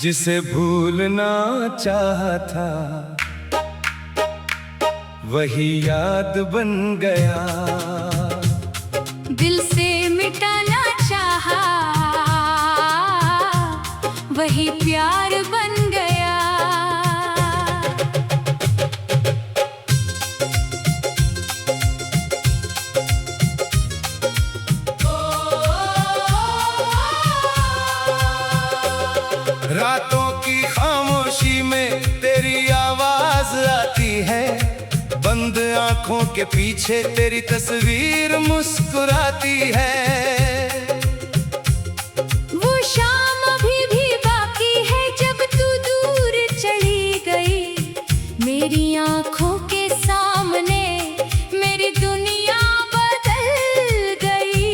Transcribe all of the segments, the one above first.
जिसे भूलना चाहा था वही याद बन गया। दिल से मिटाना चाहा वही प्यार बन गया। रातों की खामोशी में तेरी आवाज आती है, बंद आंखों के पीछे तेरी तस्वीर मुस्कुराती है। वो शाम अभी भी बाकी है जब तू दूर चली गई, मेरी आंखों के सामने मेरी दुनिया बदल गई।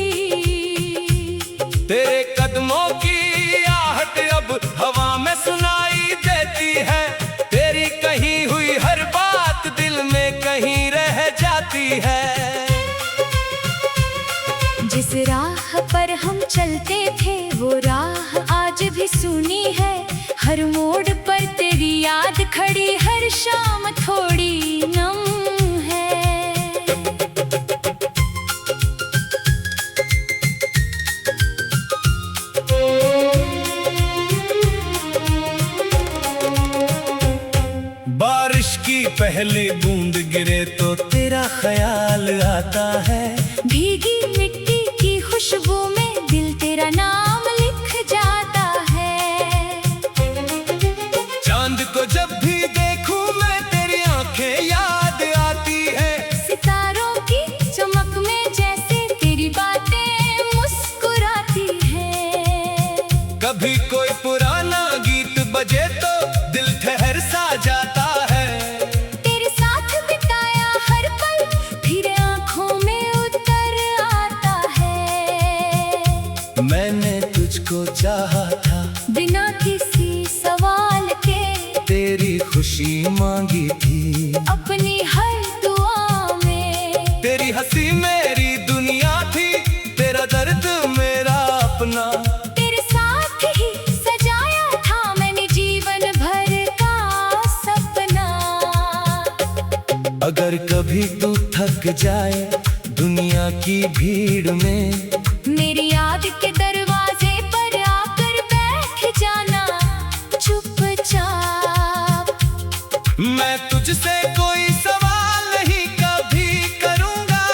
तेरे कदमों की आहट अब हवा में सुनाई देती है, तेरी कही हुई हर बात दिल में कहीं रह जाती है। जिस राह पर हम चलते थे वो राह आज भी सुनी है, हर मोड़ पर तेरी याद खड़ी, हर शाम थोड़ी नम है। बारिश की पहली बूंद गिरे तो तेरा ख्याल आता है, भीगी मिट्टी की खुशबू में दिल तेरा नाम लिख जाता है। चांद को जब भी देखूं मैं तेरी आंखें याद आती है, सितारों की चमक में जैसे तेरी बातें मुस्कुराती है। कभी कोई पुराना गीत बजे तो दिल ठहर सा जाता है। तेरे साथ बिताया हर पल फिर आंखों में उतर आता है। मैंने तुझको चाहा था बिना किसी सवाल के, तेरी खुशी मांगी थी अपनी हर दुआ में। तेरी हंसी मेरी दुनिया थी, तेरा दर्द मेरा अपना। तेरे साथ ही सजाया था मैंने जीवन भर का सपना। अगर कभी तू थक जाए दुनिया की भीड़ में, मेरी याद के दरवाजे पर आकर बैठ जाना चुपचाप। मैं तुझसे कोई सवाल नहीं कभी करूंगा,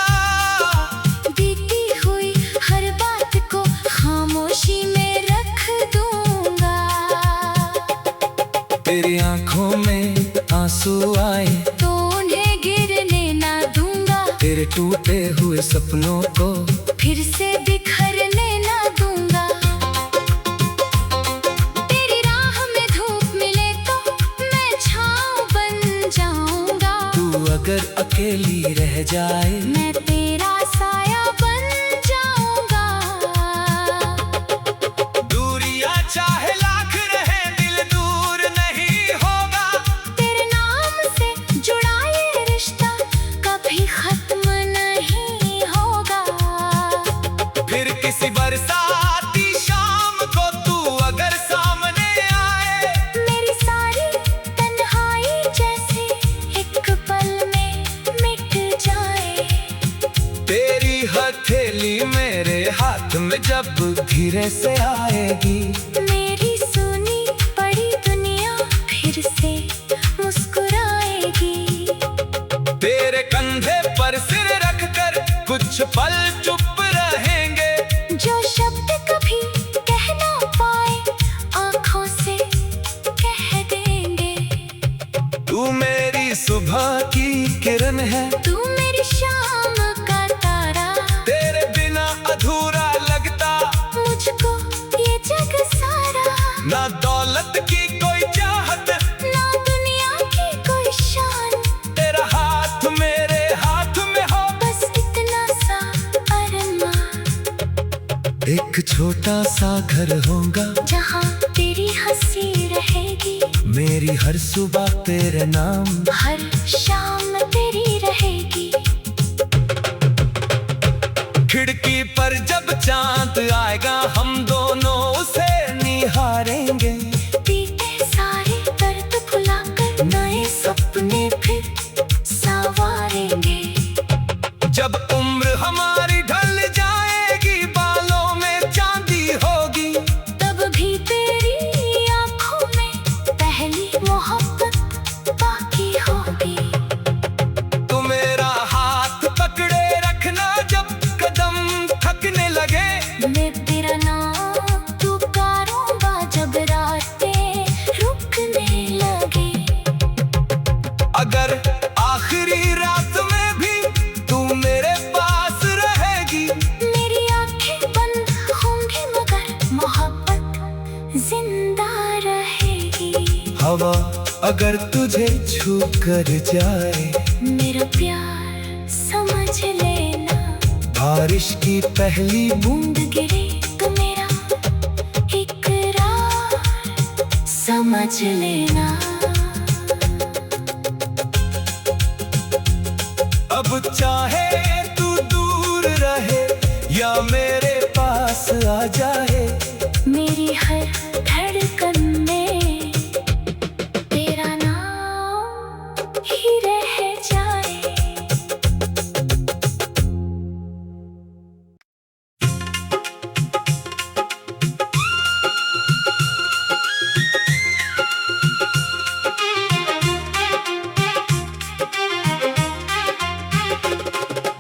बीती हुई हर बात को खामोशी में रख दूंगा। तेरी आंखों में आंसू आए तो उन्हें गिरने ना दूंगा, तेरे टूटे हुए सपनों को फिर से बिखरने ना दूंगा। तेरी राह में धूप मिले तो मैं छाँव बन जाऊंगा। तू अगर अकेली रह जाए मैं तेरा साया बन जाऊंगा। दूरियां चाहे लाख रहे दिल दूर नहीं होगा। तेरे नाम से जुड़ा ये रिश्ता कभी खत्म नहीं होगा। फिर किसी बरसाती शाम को तू अगर सामने आए, मेरी सारी तन्हाई जैसे एक पल में मिट जाए। तेरी हथेली मेरे हाथ में जब धीरे से आएगी, मेरी सुनी पड़ी दुनिया फिर से मुस्कुराएगी। तेरे कंधे पर सिर रखकर कुछ पल चुप रहेंगे, जो शब्द कभी कह ना पाए आंखों से कह देंगे। तू मेरी सुबह की किरण है, तू मेरी शाम का तारा, तेरे बिना अधूरा लगता मुझको ये जग सारा। ना दौलत की कोई चाहत, ना दुनिया की कोई शान, तेरा हाथ मेरे हाथ में हो, बस इतना सा अरमान। एक छोटा सा घर होगा जहाँ तेरी हंसी रहेगी, मेरी हर सुबह तेरे नाम, हर शाम तेरी रहेगी। खिड़की पर जब चांद आएगा हम दोनों उसे निहारेंगे। बीत बाकी होगी। तू मेरा हाथ पकड़े रखना जब कदम थकने लगे। मैं तेरा नाम पुकारूंगा जब रातें रुकने लगे। अगर आखिरी रात में भी तू मेरे पास रहेगी। मेरी आंखें बंद होंगी मगर मोहब्बत जिंदा रहेगी। हवा अगर तुझे छू कर जाए, मेरा प्यार समझ लेना। बारिश की पहली बूंद गिरे तो मेरा इकरार समझ लेना। अब चाहे तू दूर रहे या मेरे पास आ जाए। मेरी हर धड़कन में तेरा नाम ही रह जाए।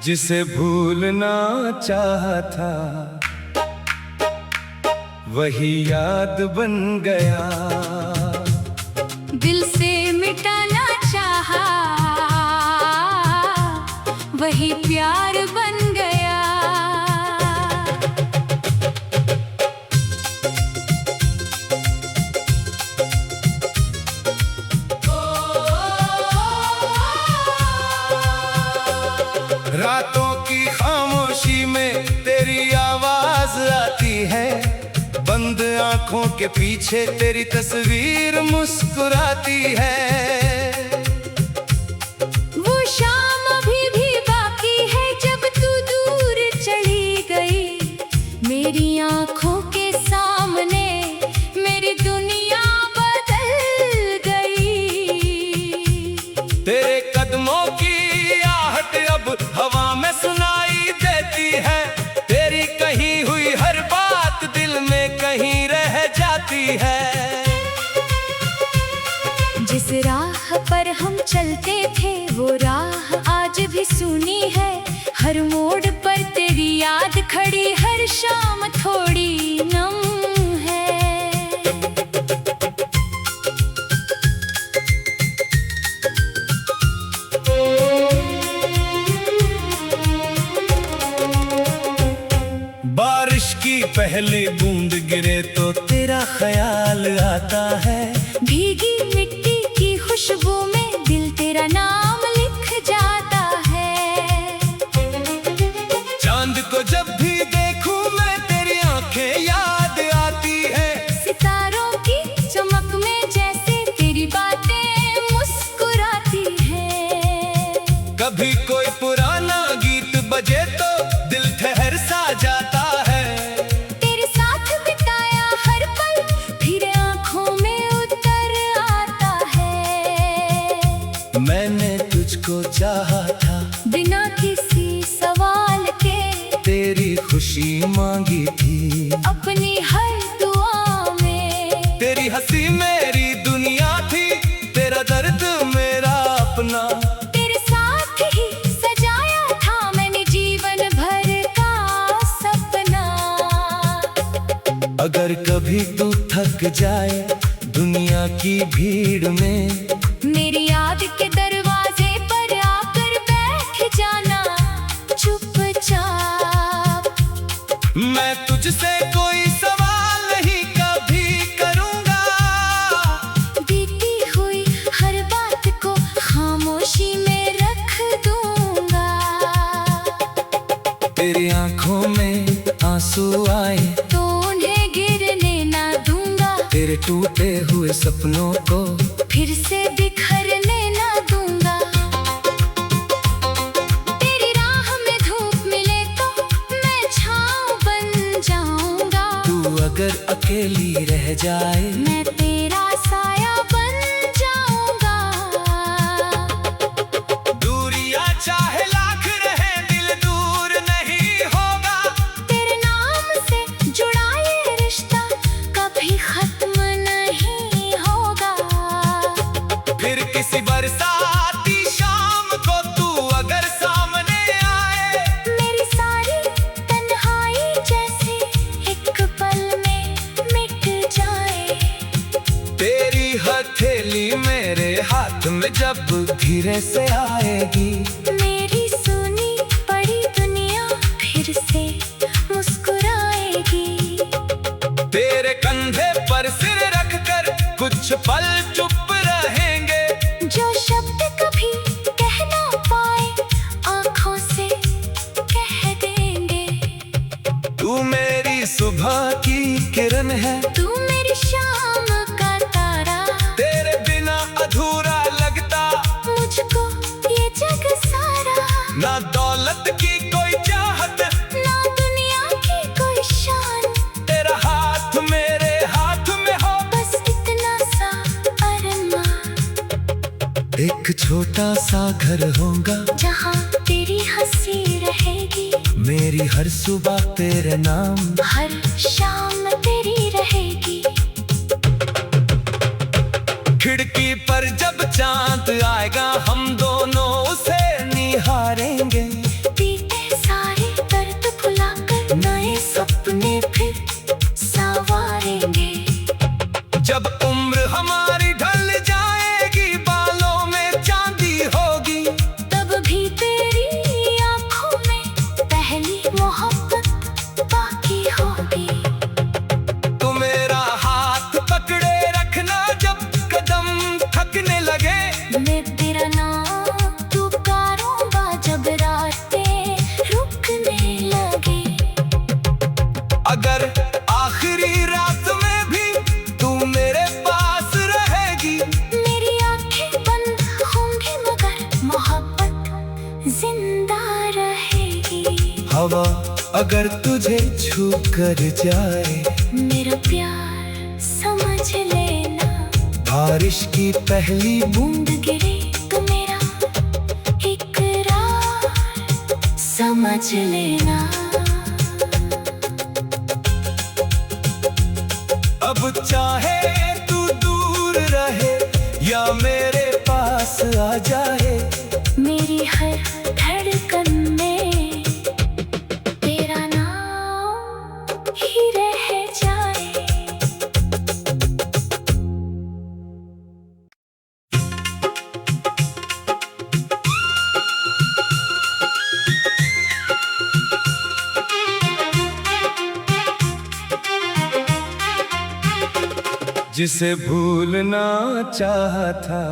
जिसे भूलना चाहा था वही याद बन गया। दिल से मिटाना चाहा वही प्यार बन गया। रातों की खामोशी में तेरी आवाज आती है। बंद आंखों के पीछे तेरी तस्वीर मुस्कुराती है। वो शाम अभी भी बाकी है जब तू दूर चली गई। मेरी आंखों के सामने मेरी दुनिया बदल गई। तेरे कदमों की आहट अब हवा में सुनाई देती है। तेरी कही हुई हर बात दिल में कहीं रह जाती है। जिस राह पर हम चलते थे वो राह आज भी सुनी है। हर मोड़ पर तेरी याद खड़ी, हर शाम थोड़ी नम है। बारिश की पहली बूंद गिरे तो तेरा ख्याल आता है। भीगी मिट्टी की खुशबू में दिल तेरा नाम लिख जाता है। चांद को जब भी देखूं मैं तेरी आंखें याद आती है। सितारों की चमक में जैसे तेरी बातें मुस्कुराती है। कभी कोई पुराना गीत बजे तो दिल ठहर सा जाता है। तेरे साथ बिताया हर पल फिर आंखों में उतर आता है। मैंने तुझको चाहा था बिना किसी सवाल के, तेरी खुशी मांगी थी अपनी हर दुआ में। तेरी हंसी मेरी दुनिया थी, तेरा दर्द मेरा अपना। तेरे साथ ही सजाया था मैंने जीवन भर का सपना। अगर कभी तू थक जाए दुनिया की भीड़ में, मेरी याद के दरवाजे पर आकर बैठ जाना चुपचाप। मैं तुझसे कोई सवाल नहीं कभी करूंगा। बीती हुई हर बात को खामोशी में रख दूंगा। तेरी आंखों में आंसू आए तो उन्हें गिरने ना दूंगा। तेरे टूटे हुए सपनों को फिर से बिखरने ना दूंगा। तेरी राह में धूप मिले तो मैं छाँव बन जाऊंगा। तू अगर अकेली रह जाए मैं तेरा साया बन जाऊंगा। दूरियां चाहे लाख रहे दिल दूर नहीं होगा। तेरे नाम से जुड़ा ये रिश्ता कभी खत्म नहीं होगा। फिर किसी किसी बरसाती शाम को तू अगर सामने आए, मेरी सारी तन्हाई जैसे एक पल में मिट जाए। तेरी हथेली मेरे हाथ में जब धीरे से आएगी, मेरी सुनी पड़ी दुनिया फिर से मुस्कुराएगी। तेरे कंधे पर सिर रखकर कुछ पल चुप रहेंगे, जो शब्द कभी कह ना पाए आंखों से कह देंगे। तू मेरी सुबह की किरण है, तू मेरी शाम का तारा, तेरे बिना अधूरा लगता मुझको ये जग सारा। ना दौलत की कोई चाहत, ना दुनिया की कोई शान, तेरा हाथ मेरे हाथ में हो, बस इतना सा अरमान। एक छोटा सा घर होगा जहाँ तेरी हंसी रहेगी, मेरी हर सुबह तेरे नाम, हर शाम तेरी रहेगी। खिड़की पर जब चांद आएगा हम दोनों उसे निहारेंगे, बीते सारे दर्द भुलाकर नए सपने फिर संवारेंगे। जब उम्र हमारी ढल जाएगी, बालों में चांदी होगी, तब भी तेरी आंखों में पहली मोहब्बत बाकी होगी। तू मेरा हाथ पकड़े रखना जब कदम थकने लगे, मैं तेरा नाम पुकारूंगा जब रातें रुकने लगे। अगर आखिरी रात में भी तू मेरे पास रहेगी, मेरी आंखें बंद होंगी मगर मोहब्बत जिंदा रहेगी। हवा अगर तुझे छू कर जाए, मेरा प्यार समझ लेना, बारिश की पहली बूंद गिरे तो मेरा इकरार समझ लेना। अब चाहे तू दूर रहे या मेरे पास आ जाए, मेरी हर धड़कन में तेरा नाम ही रह जाए। जिसे भूलना चाहा था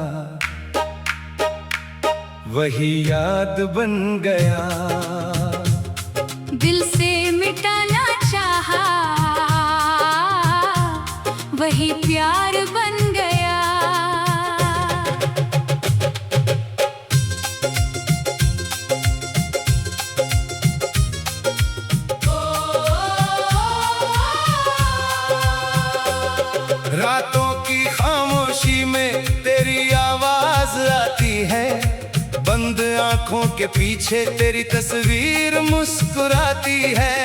वही याद बन गया, दिल से मिटाना चाहा वही प्यार बन गया। रातों की खामोशी में तेरी आवाज आती है, बंद आंखों के पीछे तेरी तस्वीर मुस्कुराती है।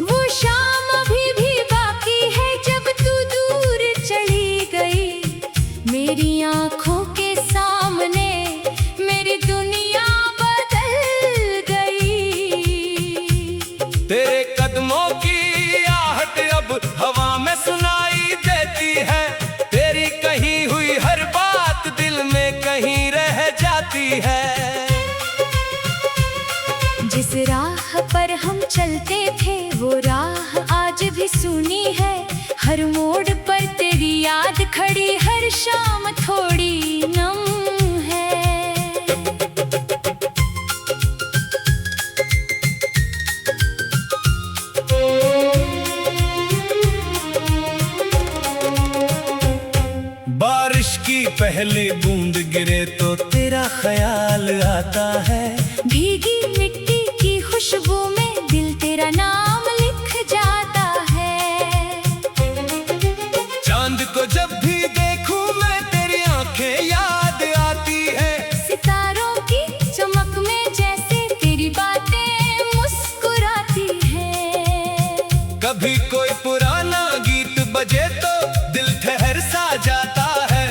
वो शाम अभी भी बाकी है जब तू दूर चली गई, मेरी आंखों के सामने मेरी दुनिया बदल गई। तेरे कदमों की आहट अब हवा में सुनाई देती है, तेरी कही हुई हर बात दिल में कहीं रह जाती है। जिस राह पर हम चलते थे वो राह आज भी सुनी है, हर मोड़ पर तेरी याद खड़ी, हर शाम थोड़ी नम है। बारिश की पहली बूंद गिरे तो तेरा ख्याल आता है, भीगी मिट्टी की खुशबू में दिल तेरा नाम लिख जाता है। चांद को जब भी देखूं मैं तेरी आंखें याद आती है, सितारों की चमक में जैसे तेरी बातें मुस्कुराती हैं। कभी कोई पुराना गीत बजे तो दिल ठहर सा जाता है।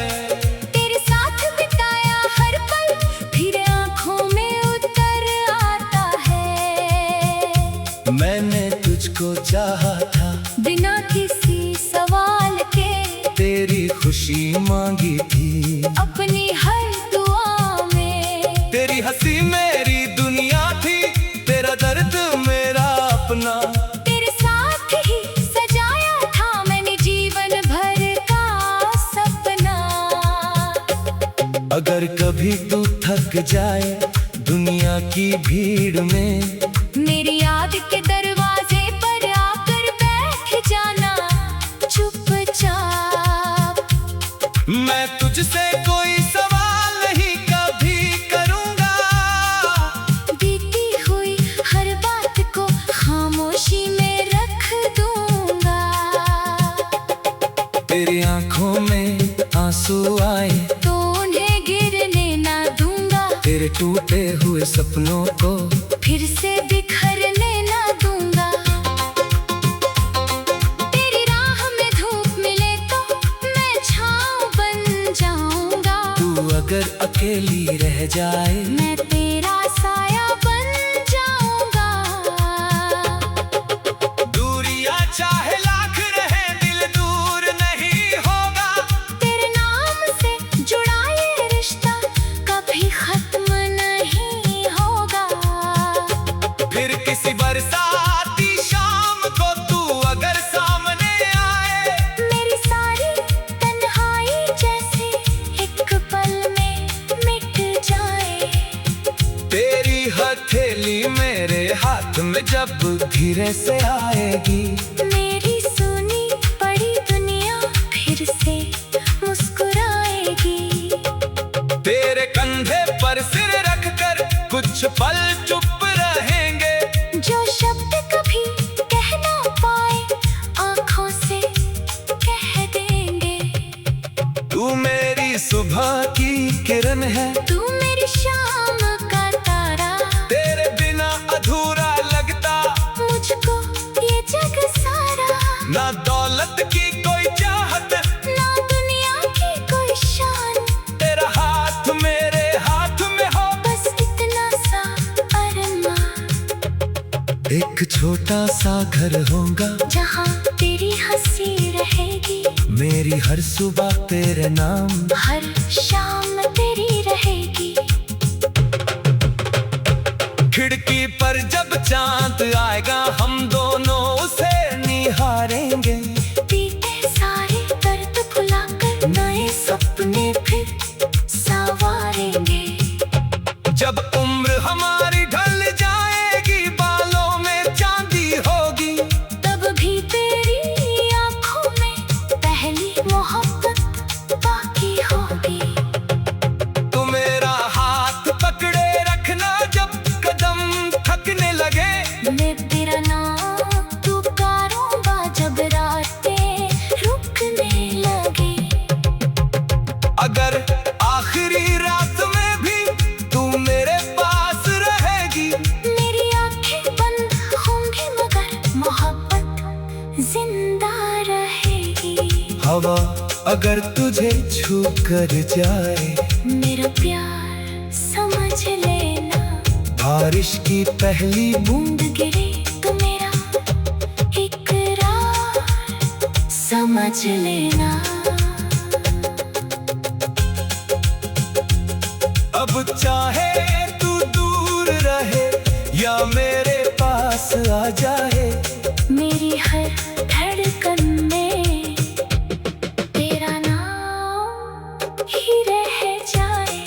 चाहा था, बिना किसी सवाल के तेरी खुशी मांगी थी। अपनी हर दुआ में तेरी हंसी मेरी दुनिया थी, तेरा दर्द मेरा अपना। तेरे साथ ही सजाया था मैंने जीवन भर का सपना। अगर कभी तू थक जाए दुनिया की भीड़ में, मेरी याद के दरवाजे पर आकर बैठ जाना चुपचाप। मैं तुझसे कोई सवाल नहीं कभी करूंगा, बीती हुई हर बात को खामोशी में रख दूंगा। तेरी आंखों में आंसू आए तो उन्हें गिरने ना दूंगा, तेरे टूटे हुए सपनों को फिर से बिखरने ना दूंगा। तेरी राह में धूप मिले तो मैं छाँव बन जाऊंगा। तू अगर अकेली रह जाए मैं तेरा साया बन जाऊंगा। दूरियां चाहे लाख रहे दिल दूर नहीं होगा। तेरे नाम से जुड़ा ये रिश्ता कभी खत्म नहीं होगा। फिर किसी बरसाती शाम को तू अगर सामने आए, मेरी सारी तन्हाई जैसे एक पल में मिट जाए। तेरी हथेली मेरे हाथ में जब धीरे से आएगी, मेरी सुनी पड़ी दुनिया फिर से मुस्कुराएगी। तेरे कंधे पर सिर रखकर कुछ पल चुप रहेंगे। जो शब्द कभी कह ना पाए आँखों से कह देंगे। तू मेरी सुबह की किरण है, तू मेरी शाम का तारा। तेरे बिना अधूरा लगता मुझको ये जग सारा। ना दौलत की कोई चाहत, ना दुनिया की कोई शान, तेरा हाथ मेरे हाथ में हो। बस इतना सा अरमान। एक छोटा सा घर होगा जहाँ तेरी हंसी रहेगी, मेरी हर सुबह तेरे नाम, हर शाम तेरी रहेगी। खिड़की पर जब चांद आएगा हम दोनों उसे निहारेंगे। बीते सारे दर्द भुलाकर नए सपने फिर संवारेंगे। जब उम्र हमारी ढल जाएगी बालों में चांदी होगी, तब भी तेरी आंखों में पहली मोहब्बत बाकी होगी। तू मेरा हाथ पकड़े रखना जब कदम थकने लगे। मैं तेरा नाम पुकारूंगा जब रातें रुकने लगे। अगर आखिरी रात में भी तू मेरे पास रहेगी, मेरी आंखें बंद होंगी मगर मोहब्बत जिंदा रहेगी। हवा अगर तुझे छू कर जाए, मेरा प्यार समझ लेना। बारिश की पहली बूंद बूंद गिरे तो मेरा इकरार समझ लेना। अब चाहे तू दूर रहे या मेरे पास आ जाए, मेरी हर धड़कन में तेरा नाम ही रह जाए।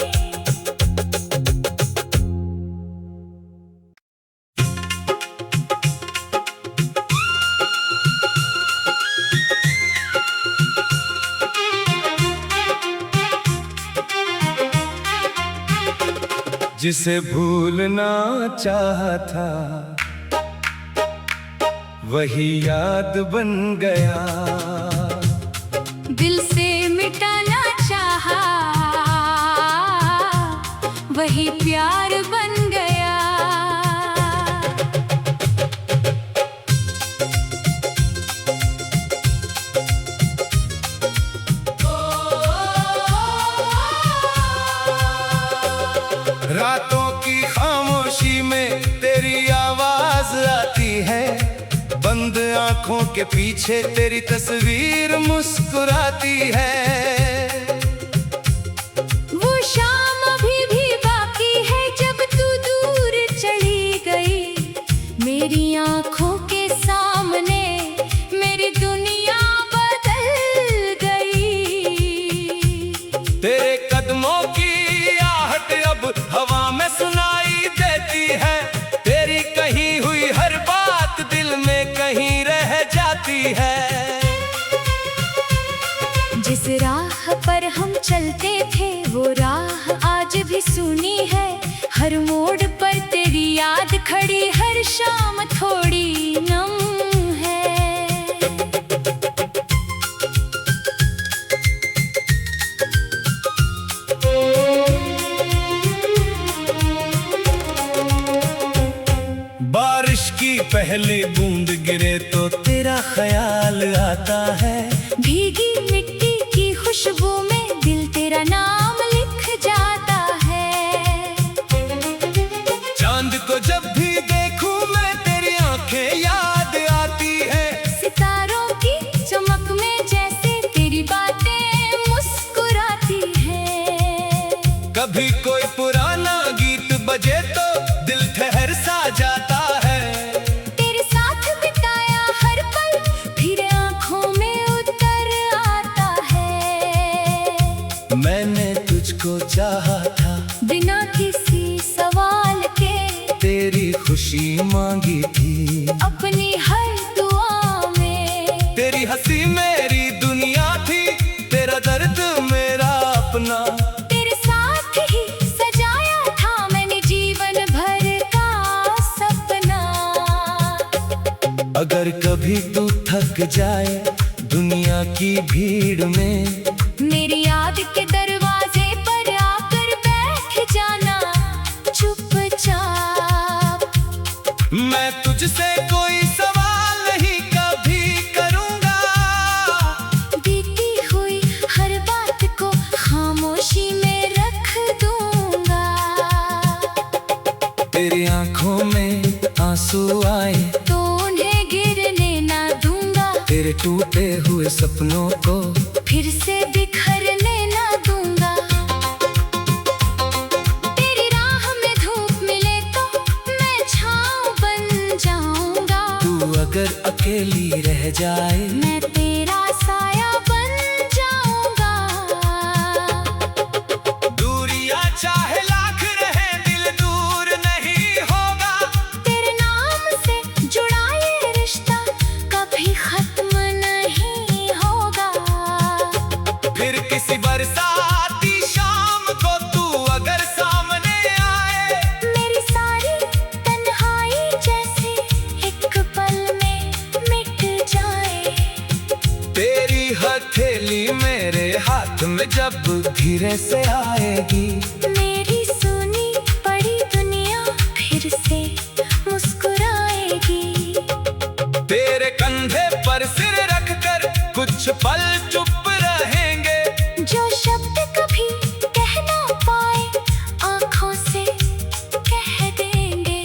जिसे भूलना चाहा था वही याद बन गया। दिल से मिटाना चाहा वही प्यार बन गया। रातों की खामोशी में तेरी आवाज आती है, बंद बंद आंखों के पीछे तेरी तस्वीर मुस्कुराती है। वो शाम अभी भी बाकी है जब तू दूर चली गई। मेरी आंखों के सामने मेरी दुनिया बदल गई। तेरे कदमों की आहट अब हवा में सुनाई देती है। तेरी कही हुई हर बात दिल में कहीं रह जाती है। जिस राह पर हम चलते थे वो राह आज भी सुनी है। हर मोड़ पर तेरी याद खड़ी, हर शाम थोड़ी नम है। बारिश की पहली बूंद गिरे तो तेरा ख्याल आता है। भीगी मिट्टी की खुशबू में दिल तेरा नाम लिख जाता है। चांद को जब भी देखूं मैं तेरी आंखें याद आती है। सितारों की चमक में जैसे तेरी बातें मुस्कुराती है। कभी कोई पुराना गीत बजे तो दिल ठहर सा जाता है। तेरे साथ बिताया हर पल फिर आंखों में उतर आता है। मैंने तुझको चाहा था बिना किसी सवाल के, तेरी खुशी मांगी थी अपनी हर दुआ में। तेरी हंसी मेरी दुनिया थी, तेरा दर्द मेरा अपना। तेरे साथ ही सजाया था मैंने जीवन भर का सपना। अगर कभी तू थक जाए दुनिया की भीड़ में, मेरी याद के दरवाजे पर आकर बैठ जाना चुपचाप। मैं तुझसे कोई सवाल नहीं कभी करूंगा। बीती हुई हर बात को खामोशी में रख दूंगा। तेरी आंखों में आंसू आए तो उन्हें गिरने ना दूंगा। तेरे टूटे हुए सपनों को फिर से बिखरने ना दूंगा। तेरी राह में धूप मिले तो मैं छाँव बन जाऊंगा। तू अगर अकेली रह जाए मैं तेरा साया बन जाऊंगा। दूरियां चाहे लाख रहे दिल दूर नहीं होगा। तेरे नाम से जुड़ा ये रिश्ता कभी खत्म नहीं होगा। फिर किसी बरसाती शाम को तू अगर सामने आए, मेरी सारी तन्हाई जैसे एक पल में मिट जाए। तेरी हथेली मेरे हाथ में जब धीरे से आएगी, मेरी सुनी पड़ी दुनिया फिर से मुस्कुराएगी। तेरे कंधे पर सिर रखकर कुछ पल चुप रहेंगे। जो शब्द कभी कह ना पाए आंखों से कह देंगे।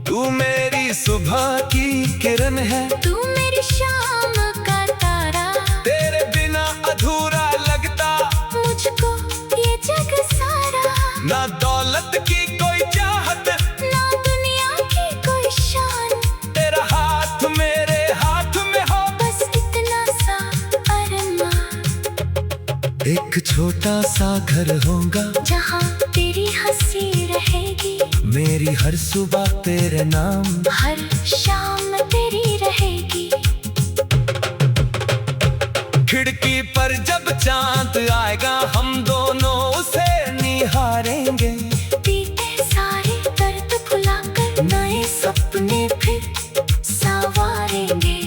तू मेरी सुबह की किरण है, तू मेरी शाम का तारा। तेरे बिना अधूरा लगता मुझको ये जग सारा। ना दौलत की कोई चाहत, ना दुनिया की कोई शान। तेरा हाथ मेरे हाथ में हो, बस इतना सा अरमान। एक छोटा सा घर होगा जहाँ तेरी हंसी रहेगी। मेरी हर सुबह तेरे नाम, हर शाम तेरी रहेगी। खिड़की पर जब चांद आएगा हम दोनों उसे निहारेंगे। बीते सारे दर्द भुलाकर नए सपने फिर संवारेंगे।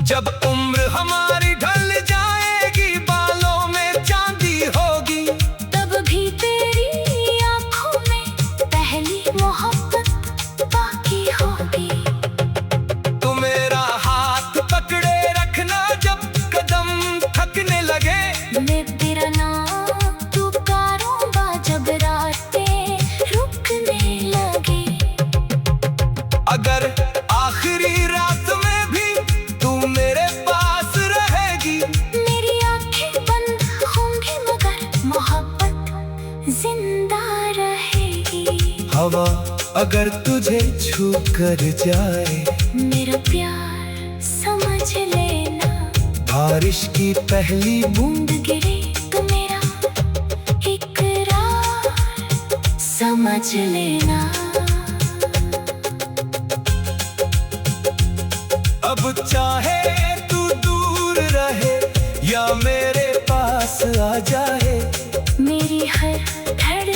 जब उम्र हमारी ढल जाएगी बालों में चांदी होगी, तब भी तेरी आंखों में पहली मोहब्बत बाकी होगी। तू मेरा हाथ पकड़े रखना जब कदम थकने लगे। मैं तेरा नाम पुकारूंगा जब रातें रुकने लगे। अगर आखिरी रात हवा अगर तुझे छू कर जाए, मेरा प्यार समझ लेना। बारिश की पहली बूंद गिरे तो मेरा इकरार समझ लेना। अब चाहे तू दूर रहे या मेरे पास आ जाए, मेरी हर धड़कन